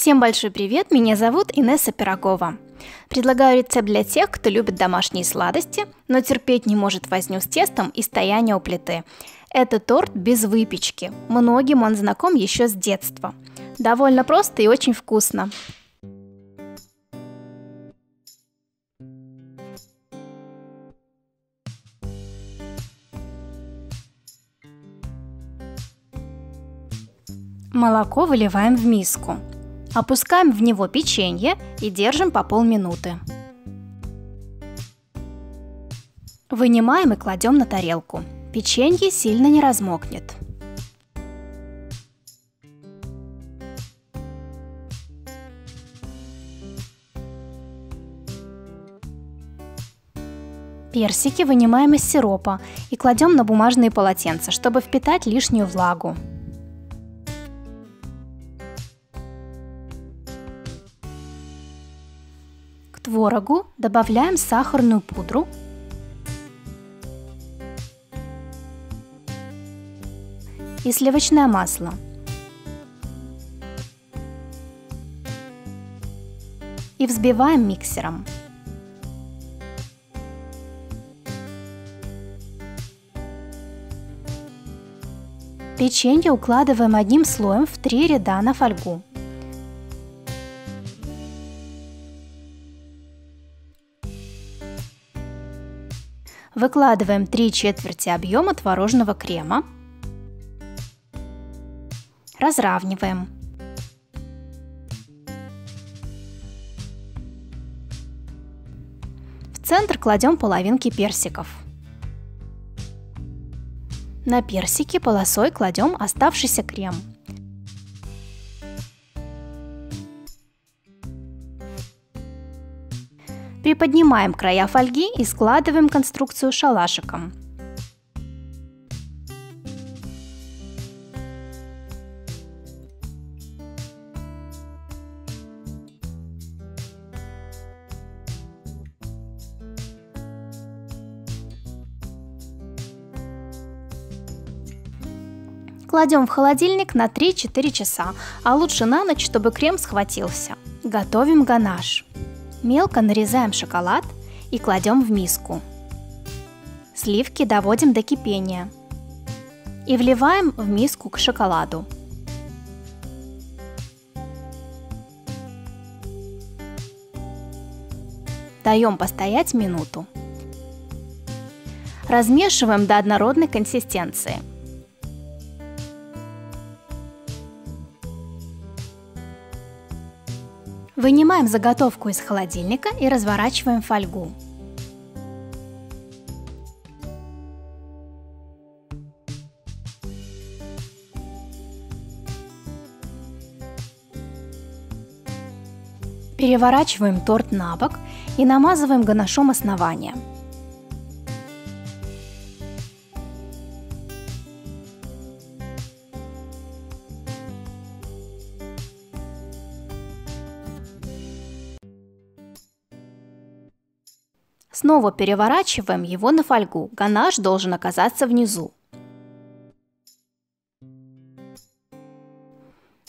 Всем большой привет, меня зовут Инесса Пирогова. Предлагаю рецепт для тех, кто любит домашние сладости, но терпеть не может возню с тестом и стояние у плиты. Это торт без выпечки. Многим он знаком еще с детства. Довольно просто и очень вкусно. Молоко выливаем в миску. Опускаем в него печенье и держим по полминуты. Вынимаем и кладем на тарелку. Печенье сильно не размокнет. Персики вынимаем из сиропа и кладем на бумажные полотенца, чтобы впитать лишнюю влагу. К творогу добавляем сахарную пудру и сливочное масло. И взбиваем миксером. Печенье укладываем одним слоем в 3 ряда на фольгу. Выкладываем 3/4 объема творожного крема. Разравниваем. В центр кладем половинки персиков. На персики полосой кладем оставшийся крем. Приподнимаем края фольги и складываем конструкцию шалашиком. Кладем в холодильник на 3-4 часа, а лучше на ночь, чтобы крем схватился. Готовим ганаш. Мелко нарезаем шоколад и кладем в миску. Сливки доводим до кипения и вливаем в миску к шоколаду. Даем постоять минуту. Размешиваем до однородной консистенции. Вынимаем заготовку из холодильника и разворачиваем фольгу. Переворачиваем торт на бок и намазываем ганашом основание. Снова переворачиваем его на фольгу. Ганаш должен оказаться внизу.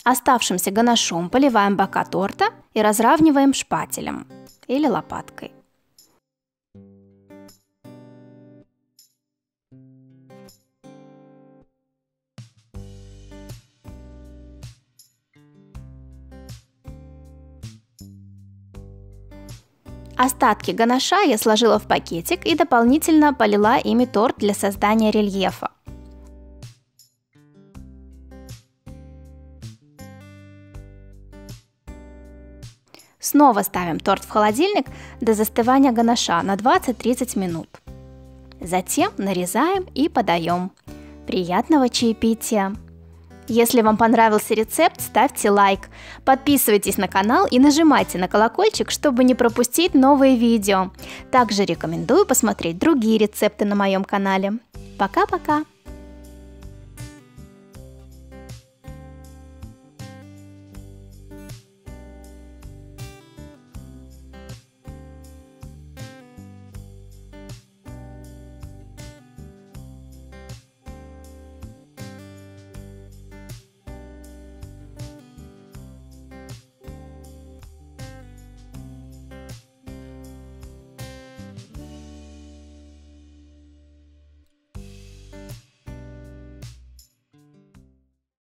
Оставшимся ганашом поливаем бока торта и разравниваем шпателем или лопаткой. Остатки ганаша я сложила в пакетик и дополнительно полила ими торт для создания рельефа. Снова ставим торт в холодильник до застывания ганаша на 20-30 минут. Затем нарезаем и подаем. Приятного чаепития! Если вам понравился рецепт, ставьте лайк, подписывайтесь на канал и нажимайте на колокольчик, чтобы не пропустить новые видео. Также рекомендую посмотреть другие рецепты на моем канале. Пока-пока!